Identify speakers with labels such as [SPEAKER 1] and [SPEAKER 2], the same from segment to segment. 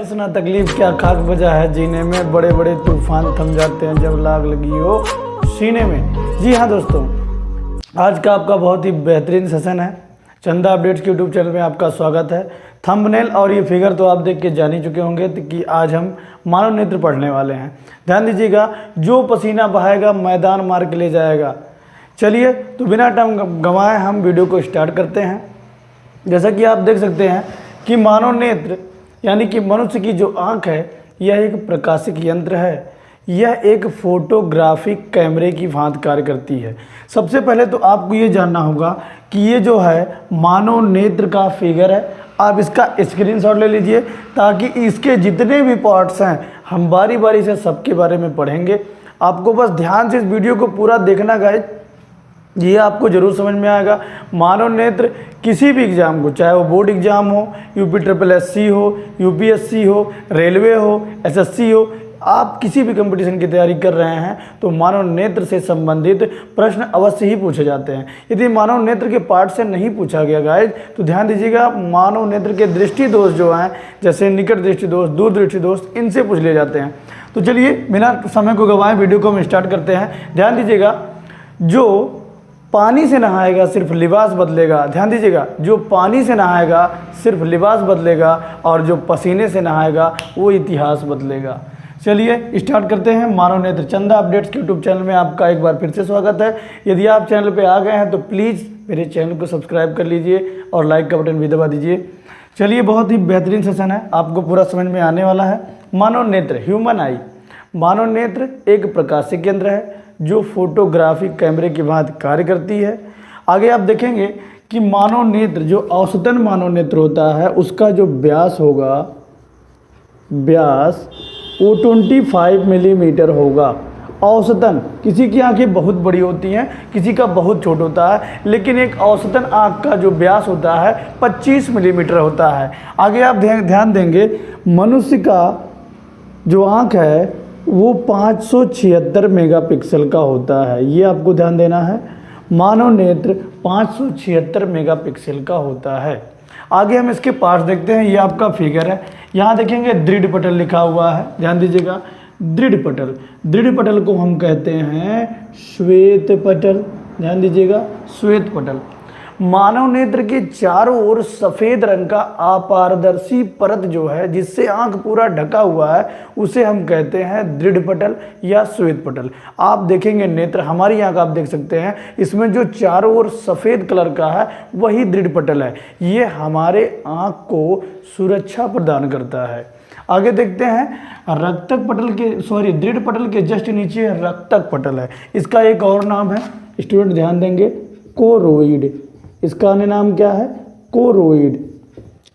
[SPEAKER 1] संघर्ष ना तकलीफ क्या खाक बजा है जीने में, बड़े बड़े तूफान थम जाते हैं जब लाग लगी हो सीने में। जी हाँ दोस्तों, आज का आपका बहुत ही बेहतरीन सेशन है। चंदा अपडेट्स के यूट्यूब चैनल में आपका स्वागत है। थंबनेल और ये फिगर तो आप देख के जान ही चुके होंगे कि आज हम मानव नेत्र पढ़ने वाले हैं। ध्यान दीजिएगा, जो पसीना बहाएगा मैदान मार के ले जाएगा। चलिए तो बिना टाइम गंवाए हम वीडियो को स्टार्ट करते हैं। जैसा कि आप देख सकते हैं कि मानव नेत्र यानी कि मनुष्य की जो आँख है, यह एक प्रकाशिक यंत्र है। यह एक फोटोग्राफिक कैमरे की भांति कार्य करती है। सबसे पहले तो आपको ये जानना होगा कि ये जो है मानव नेत्र का फिगर है। आप इसका स्क्रीनशॉट ले लीजिए ताकि इसके जितने भी पार्ट्स हैं हम बारी बारी से सबके बारे में पढ़ेंगे। आपको बस ध्यान से इस वीडियो को पूरा देखना गाइस, ये आपको जरूर समझ में आएगा। मानव नेत्र किसी भी एग्ज़ाम को, चाहे वो बोर्ड एग्ज़ाम हो, UPSSC हो, UPSC हो, रेलवे हो, SSC हो, आप किसी भी कंपटीशन की तैयारी कर रहे हैं तो मानव नेत्र से संबंधित प्रश्न अवश्य ही पूछे जाते हैं। यदि मानव नेत्र के पार्ट से नहीं पूछा गया गाइज तो ध्यान दीजिएगा, मानव नेत्र के दृष्टि दोष जो हैं, जैसे निकट दृष्टि दोष, दूर दृष्टि दोष, इनसे पूछ लिए जाते हैं। तो चलिए बिना समय को गंवाए वीडियो को हम स्टार्ट करते हैं। ध्यान दीजिएगा, जो पानी से नहाएगा सिर्फ लिबास बदलेगा। ध्यान दीजिएगा, जो पानी से नहाएगा सिर्फ लिबास बदलेगा और जो पसीने से नहाएगा वो इतिहास बदलेगा। चलिए स्टार्ट करते हैं। मानव नेत्र चंदा अपडेट्स के यूट्यूब चैनल में आपका एक बार फिर से स्वागत है। यदि आप चैनल पे आ गए हैं तो प्लीज़ मेरे चैनल को सब्सक्राइब कर लीजिए और लाइक का बटन भी दबा दीजिए। चलिए, बहुत ही बेहतरीन सेशन है, आपको पूरा समझ में आने वाला है। मानव नेत्र, ह्यूमन आई। मानव नेत्र एक प्रकाशिक यंत्र है जो फोटोग्राफिक कैमरे की भांति कार्य करती है। आगे आप देखेंगे कि मानव नेत्र, जो औसतन मानव नेत्र होता है, उसका जो व्यास होगा, व्यास वो 25 मिलीमीटर होगा औसतन। किसी की आंखें बहुत बड़ी होती हैं, किसी का बहुत छोटा होता है, लेकिन एक औसतन आंख का जो व्यास होता है 25 मिलीमीटर होता है। आगे आप ध्यान देंगे, मनुष्य का जो आंख है वो 576 मेगापिक्सल का होता है। ये आपको ध्यान देना है, मानव नेत्र 576 मेगापिक्सल का होता है। आगे हम इसके पार्ट्स देखते हैं। ये आपका फिगर है, यहाँ देखेंगे दृढ़ पटल लिखा हुआ है। ध्यान दीजिएगा, दृढ़ पटल, दृढ़ पटल को हम कहते हैं श्वेत पटल। ध्यान दीजिएगा, श्वेत पटल। मानव नेत्र के चारों ओर सफ़ेद रंग का अपारदर्शी परत जो है, जिससे आंख पूरा ढका हुआ है, उसे हम कहते हैं दृढ़ पटल या श्वेत पटल। आप देखेंगे नेत्र, हमारी आंख आप देख सकते हैं, इसमें जो चारों ओर सफ़ेद कलर का है वही दृढ़ पटल है। ये हमारे आंख को सुरक्षा प्रदान करता है। आगे देखते हैं, रक्तक पटल के दृढ़ पटल के जस्ट नीचे रक्तक पटल है। इसका एक और नाम है, स्टूडेंट ध्यान देंगे, कोरोइड। इसका अन्य नाम क्या है? कोरोइड।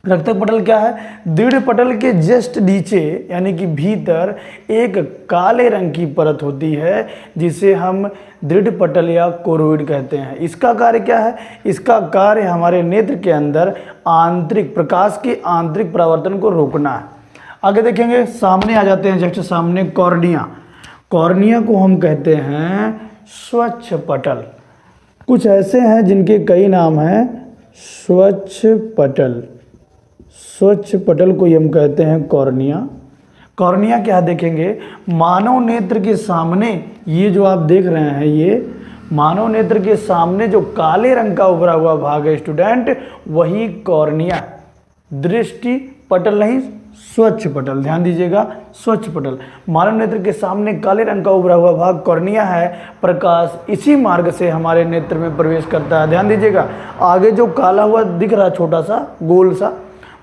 [SPEAKER 1] रक्तक पटल क्या है? दृढ़ पटल के जस्ट नीचे यानी कि भीतर एक काले रंग की परत होती है जिसे हम दृढ़ पटल या कोरोइड कहते हैं। इसका कार्य क्या है? इसका कार्य हमारे नेत्र के अंदर आंतरिक प्रकाश के आंतरिक परावर्तन को रोकना है। आगे देखेंगे, सामने आ जाते हैं, जस्ट सामने कॉर्निया। कॉर्निया को हम कहते हैं स्वच्छ पटल। कुछ ऐसे हैं जिनके कई नाम हैं। स्वच्छ पटल, स्वच्छ पटल को हम कहते हैं कॉर्निया। कॉर्निया क्या देखेंगे, मानव नेत्र के सामने, ये जो आप देख रहे हैं, ये मानव नेत्र के सामने जो काले रंग का उभरा हुआ भाग है स्टूडेंट, वही कॉर्निया। दृष्टि पटल नहीं, स्वच्छ पटल। ध्यान दीजिएगा, स्वच्छ पटल। मानव नेत्र के सामने काले रंग का उभरा हुआ भाग कॉर्निया है। प्रकाश इसी मार्ग से हमारे नेत्र में प्रवेश करता है। ध्यान दीजिएगा, आगे जो काला हुआ दिख रहा छोटा सा गोल सा,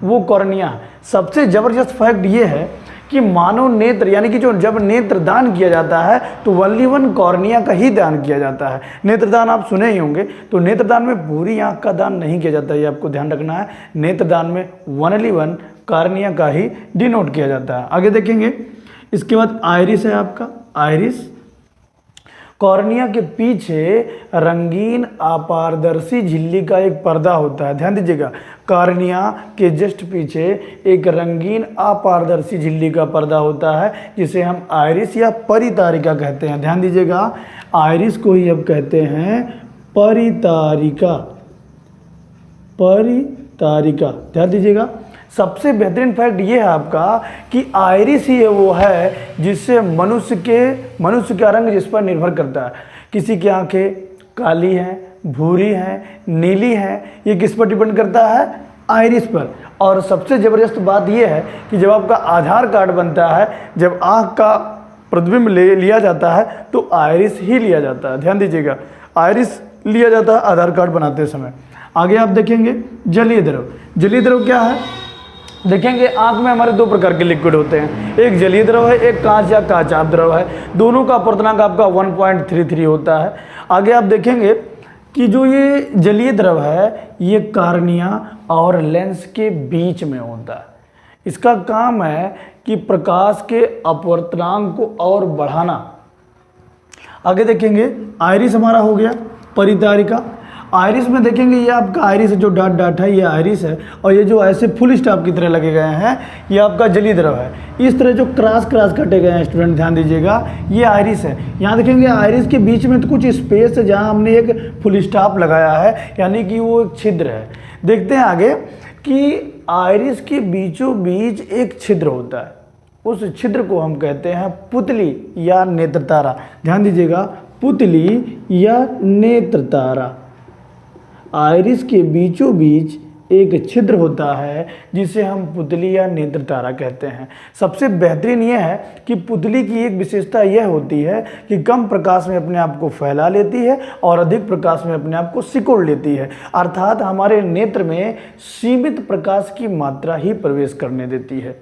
[SPEAKER 1] वो कॉर्निया है। सबसे जबरदस्त फैक्ट ये है कि मानव नेत्र यानी कि जो जब नेत्र दान किया जाता है तो वल्लीवन कॉर्निया का ही दान किया जाता है। नेत्रदान आप सुने ही होंगे, तो नेत्रदान में पूरी आंख का दान नहीं किया जाता है, ये आपको ध्यान रखना है। नेत्रदान में वनलीवन कॉर्निया का ही डिनोट किया जाता है। आगे देखेंगे, इसके बाद आइरिस है आपका, आइरिस। कॉर्निया के पीछे रंगीन अपारदर्शी झिल्ली का एक पर्दा होता है। ध्यान दीजिएगा, कॉर्निया के जस्ट पीछे एक रंगीन अपारदर्शी झिल्ली का पर्दा होता है जिसे हम आइरिस या परितारिका कहते हैं। ध्यान दीजिएगा, आइरिस को ही अब कहते हैं परितारिका। परितारिका, ध्यान दीजिएगा। सबसे बेहतरीन फैक्ट ये है आपका कि आइरिस ही वो है जिससे मनुष्य का रंग जिस पर निर्भर करता है। किसी की आंखें काली हैं, भूरी हैं, नीली हैं, ये किस पर डिपेंड करता है? आइरिस पर। और सबसे ज़बरदस्त बात यह है कि जब आपका आधार कार्ड बनता है, जब आँख का प्रतिबिंब लिया जाता है तो आइरिस ही लिया जाता है। ध्यान दीजिएगा, आइरिस लिया जाता है आधार कार्ड बनाते समय। आगे आप देखेंगे जलीय द्रव। जलीय द्रव क्या है? देखेंगे आँख में हमारे दो प्रकार के लिक्विड होते हैं, एक जलीय द्रव है, एक कांच या कांचाभ द्रव है। दोनों का अपर्तनांक आपका 1.33 होता है। आगे आप देखेंगे कि जो ये जलीय द्रव है ये कार्निया और लेंस के बीच में होता है। इसका काम है कि प्रकाश के अपवर्तनांक को और बढ़ाना। आगे देखेंगे आइरिस हमारा हो गया, परितारिका। आइरिस में देखेंगे ये आपका आइरिस जो डॉट डॉट है ये आइरिस है, और ये जो ऐसे फुल स्टॉप की तरह लगे गए हैं ये आपका जलीय द्रव है। इस तरह जो क्रॉस कटे गए हैं स्टूडेंट ध्यान दीजिएगा, ये आइरिस है। यहाँ देखेंगे आइरिस के बीच में तो कुछ स्पेस है जहाँ हमने एक फुल स्टॉप लगाया है, यानी कि वो एक छिद्र है। देखते हैं आगे कि आइरिस के बीचों बीच एक छिद्र होता है, उस छिद्र को हम कहते हैं पुतली या नेत्रतारा। ध्यान दीजिएगा, पुतली या नेत्रतारा। आइरिस के बीचों बीच एक छिद्र होता है जिसे हम पुतली या नेत्रतारा कहते हैं। सबसे बेहतरीन यह है कि पुतली की एक विशेषता यह होती है कि कम प्रकाश में अपने आप को फैला लेती है और अधिक प्रकाश में अपने आप को सिकोड़ लेती है, अर्थात हमारे नेत्र में सीमित प्रकाश की मात्रा ही प्रवेश करने देती है।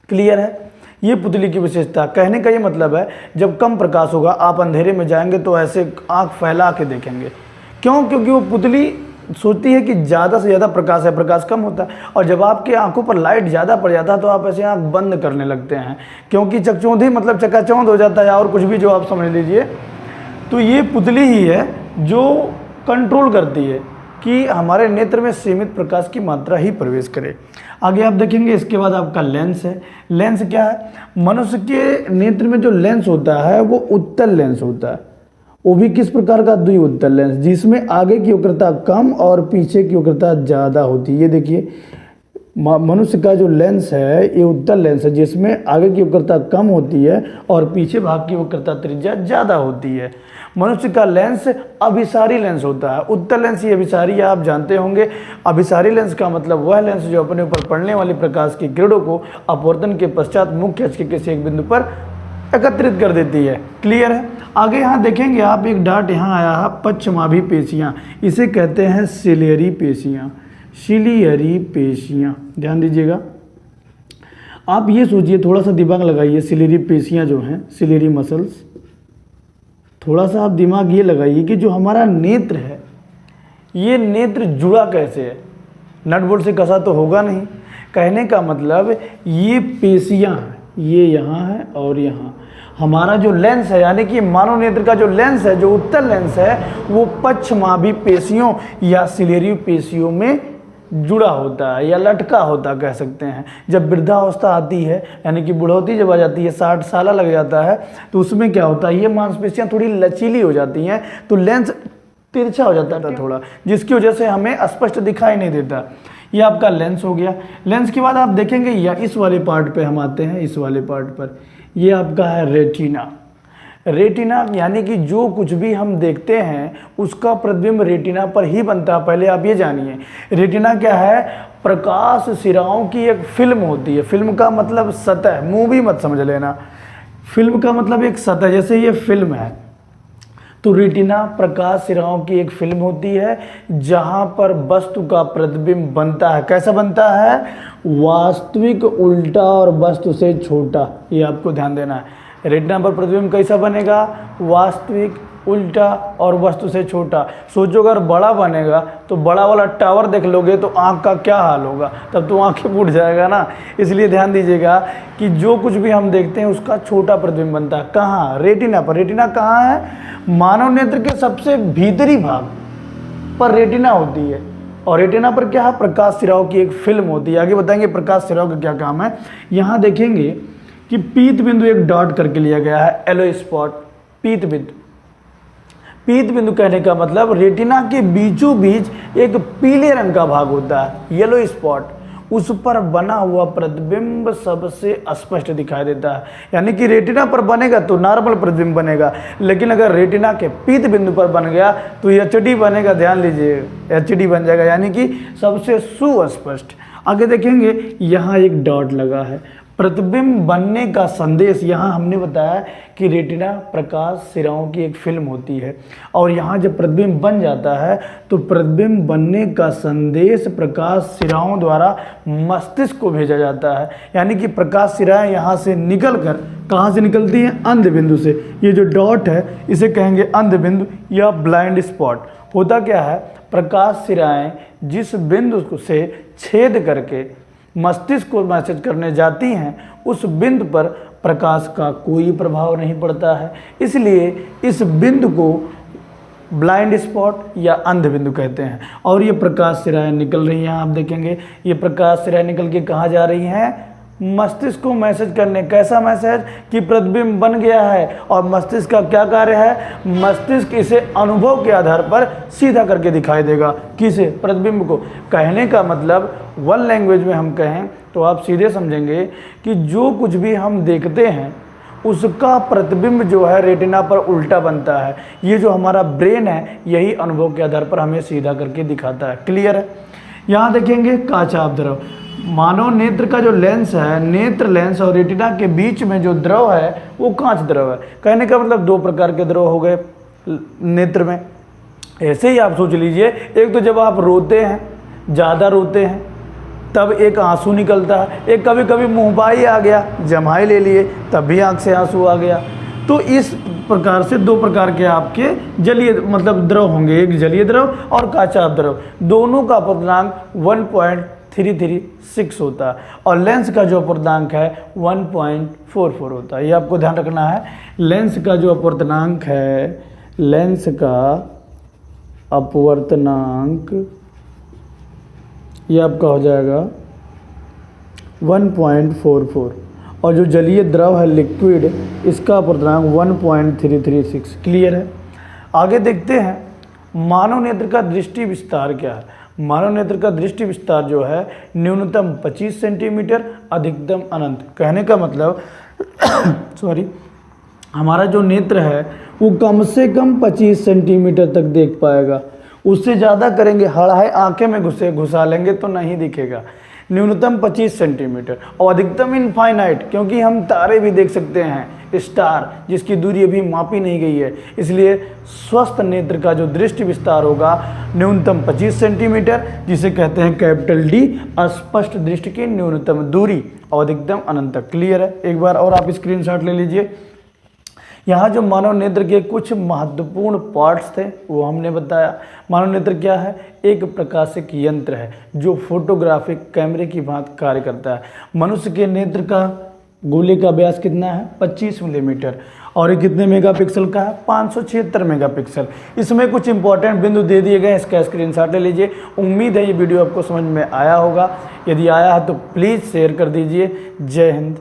[SPEAKER 1] क्लियर है? ये पुतली की विशेषता। कहने का ये मतलब है जब कम प्रकाश होगा आप अंधेरे में जाएंगे तो ऐसे आँख फैला के देखेंगे। क्यों? क्योंकि वो पुतली सोचती है कि ज़्यादा से ज़्यादा प्रकाश है, प्रकाश कम होता है, और जब आपकी आंखों पर लाइट ज़्यादा पड़ जाता है तो आप ऐसे आंख बंद करने लगते हैं, क्योंकि चकचौंधी मतलब चकाचौंध हो जाता है और कुछ भी जो आप समझ लीजिए। तो ये पुतली ही है जो कंट्रोल करती है कि हमारे नेत्र में सीमित प्रकाश की मात्रा ही प्रवेश करे। आगे आप देखेंगे इसके बाद आपका लेंस है। लेंस क्या है? मनुष्य के नेत्र में जो लेंस होता है वो उत्तल लेंस होता है। वो भी किस प्रकार का? द्विउत्तल लेंस, जिसमें आगे की वक्रता कम और पीछे की वक्रता ज़्यादा होती है। ये देखिए मनुष्य का जो लेंस है ये उत्तल लेंस है, जिसमें आगे की वक्रता कम होती है और पीछे भाग की वक्रता त्रिज्या ज़्यादा होती है। मनुष्य का लेंस अभिसारी लेंस होता है। उत्तल लेंस ही अभिसारी आप जानते होंगे। अभिसारी लेंस का मतलब वह लेंस जो अपने ऊपर पड़ने वाली प्रकाश की किरणों को अपवर्तन के पश्चात मुख्य अक्ष के किसी एक बिंदु पर एकत्रित कर देती है। क्लियर है? आगे यहाँ देखेंगे आप एक डॉट यहाँ आया है, पश्चमाभी पेशियाँ, इसे कहते हैं सिलियरी पेशियाँ। सिलियरी पेशियाँ, ध्यान दीजिएगा। आप ये सोचिए, थोड़ा सा दिमाग लगाइए, सिलियरी पेशियाँ जो हैं, सिलियरी मसल्स, थोड़ा सा आप दिमाग ये लगाइए कि जो हमारा नेत्र है ये नेत्र जुड़ा कैसे है? नट बोल्ट से कसा तो होगा नहीं। कहने का मतलब ये पेशियाँ हैं, ये यहाँ है और यहाँ। हमारा जो लेंस है यानी कि मानव नेत्र का जो लेंस है, जो उत्तल लेंस है, वो पश्चमाभी पेशियों या सिलेरी पेशियों में जुड़ा होता है या लटका होता कह सकते हैं। जब वृद्धावस्था आती है यानी कि बुढ़ौती जब आ जाती है, 60 साल लग जाता है, तो उसमें क्या होता है, ये मांसपेशियां थोड़ी लचीली हो जाती हैं, तो लेंस तिरछा हो जाता है थोड़ा, जिसकी वजह से हमें स्पष्ट दिखाई नहीं देता। ये आपका लेंस हो गया। लेंस के बाद आप देखेंगे या इस वाले पार्ट पे हम आते हैं, इस वाले पार्ट पर, ये आपका है रेटिना। रेटिना यानी कि जो कुछ भी हम देखते हैं उसका प्रतिबिंब रेटिना पर ही बनता है। पहले आप ये जानिए, रेटिना क्या है? प्रकाश सिराओं की एक फिल्म होती है। फिल्म का मतलब सतह, मूवी मत समझ लेना। फिल्म का मतलब एक सतह, जैसे ये फिल्म है तो रेटिना प्रकाश सिराओं की एक फिल्म होती है जहां पर वस्तु का प्रतिबिंब बनता है। कैसा बनता है? वास्तविक उल्टा और वस्तु से छोटा। ये आपको ध्यान देना है। रेटिना पर प्रतिबिंब कैसा बनेगा? वास्तविक, उल्टा और वस्तु से छोटा। सोचो अगर बड़ा बनेगा तो बड़ा वाला टावर देख लोगे तो आँख का क्या हाल होगा, तब तो आँखें फूट जाएगा ना। इसलिए ध्यान दीजिएगा कि जो कुछ भी हम देखते हैं उसका छोटा प्रतिबिंब बनता है। कहाँ? रेटिना पर। रेटिना कहाँ है? मानव नेत्र के सबसे भीतरी भाग पर रेटिना होती है। और रेटिना पर क्या है? प्रकाश सिराओं की एक फिल्म होती है। आगे बताएंगे प्रकाश सिराओं का क्या काम है। यहाँ देखेंगे कि पीत बिंदु एक डॉट करके लिया गया है, येलो स्पॉट, पीत बिंदु। पीत बिंदु कहने का मतलब रेटिना के बीचों बीच एक पीले रंग का भाग होता है, येलो स्पॉट। उस पर बना हुआ प्रतिबिंब सबसे स्पष्ट दिखाई देता है। यानी कि रेटिना पर बनेगा तो नॉर्मल प्रतिबिंब बनेगा, लेकिन अगर रेटिना के पीत बिंदु पर बन गया तो एचडी बनेगा। ध्यान लीजिए, एचडी बन जाएगा, यानी कि सबसे सुस्पष्ट। आगे देखेंगे, यहाँ एक डॉट लगा है। प्रतिबिंब बनने का संदेश, यहाँ हमने बताया कि रेटिना प्रकाश सिराओं की एक फिल्म होती है, और यहाँ जब प्रतिबिंब बन जाता है तो प्रतिबिंब बनने का संदेश प्रकाश सिराओं द्वारा मस्तिष्क को भेजा जाता है। यानी कि प्रकाश सिराएं यहाँ से निकल कर कहाँ से निकलती हैं? अंध बिंदु से। ये जो डॉट है इसे कहेंगे अंध बिंदु या ब्लाइंड स्पॉट। होता क्या है, प्रकाश सिराएं जिस बिंदु से छेद करके मस्तिष्क को मैसेज करने जाती हैं, उस बिंदु पर प्रकाश का कोई प्रभाव नहीं पड़ता है। इसलिए इस बिंदु को ब्लाइंड स्पॉट या अंध बिंदु कहते हैं। और ये प्रकाश सिराएं निकल रही हैं, आप देखेंगे ये प्रकाश सिराएं निकल के कहाँ जा रही हैं? मस्तिष्क को मैसेज करने। कैसा मैसेज? कि प्रतिबिंब बन गया है। और मस्तिष्क का क्या कार्य है? मस्तिष्क इसे अनुभव के आधार पर सीधा करके दिखाई देगा। किसे? प्रतिबिंब को। कहने का मतलब वन लैंग्वेज में हम कहें तो आप सीधे समझेंगे कि जो कुछ भी हम देखते हैं उसका प्रतिबिंब जो है रेटिना पर उल्टा बनता है। ये जो हमारा ब्रेन है यही अनुभव के आधार पर हमें सीधा करके दिखाता है। क्लियर है? यहाँ देखेंगे काचाभ द्रव। मानव नेत्र का जो लेंस है, नेत्र लेंस और रेटिना के बीच में जो द्रव है वो कांच द्रव है। कहने का मतलब दो प्रकार के द्रव हो गए नेत्र में। ऐसे ही आप सोच लीजिए, एक तो जब आप रोते हैं, ज़्यादा रोते हैं, तब एक आंसू निकलता है। एक कभी कभी मुँहबाई आ गया, जमाई ले लिए, तब भी आँख से आंसू आ गया। तो इस प्रकार से दो प्रकार के आपके जलीय मतलब द्रव होंगे, एक जलीय द्रव और काचाभ द्रव। दोनों का अपूर्णांक 1.336 होता है और लेंस का जो अपूर्णांक है 1.44 होता है। ये आपको ध्यान रखना है। लेंस का जो अपूर्णांक है, लेंस का अपवर्तनांक ये आपका हो जाएगा 1.44 और जो जलीय द्रव है लिक्विड, इसका अपूर्णांक 1.336। क्लियर है? आगे देखते हैं मानव नेत्र का दृष्टि विस्तार क्या है। मानव नेत्र का दृष्टि विस्तार जो है न्यूनतम 25 सेंटीमीटर, अधिकतम अनंत। कहने का मतलब सॉरी, हमारा जो नेत्र है वो कम से कम 25 सेंटीमीटर तक देख पाएगा। उससे ज़्यादा करेंगे, हड़ाई आंखें में घुसा लेंगे तो नहीं दिखेगा। न्यूनतम 25 सेंटीमीटर और अधिकतम इनफाइनाइट, क्योंकि हम तारे भी देख सकते हैं, स्टार जिसकी दूरी अभी मापी नहीं गई है। इसलिए स्वस्थ नेत्र का जो दृष्टि विस्तार होगा न्यूनतम 25 सेंटीमीटर, जिसे कहते हैं कैपिटल डी, स्पष्ट दृष्टि की न्यूनतम दूरी और अधिकतम अनंत तक। क्लियर है? एक बार और आप स्क्रीनशॉट ले लीजिए। यहाँ जो मानव नेत्र के कुछ महत्वपूर्ण पार्ट्स थे वो हमने बताया। मानव नेत्र क्या है? एक प्रकाशिक यंत्र है जो फोटोग्राफिक कैमरे की भांति कार्य करता है। मनुष्य के नेत्र का गोले का व्यास कितना है? 25 मिलीमीटर और ये कितने मेगापिक्सल का है? 576 मेगापिक्सल। इसमें कुछ इंपॉर्टेंट बिंदु दे दिए गए, इसका स्क्रीनशॉट ले लीजिए। उम्मीद है ये वीडियो आपको समझ में आया होगा। यदि आया है तो प्लीज़ शेयर कर दीजिए। जय हिंद।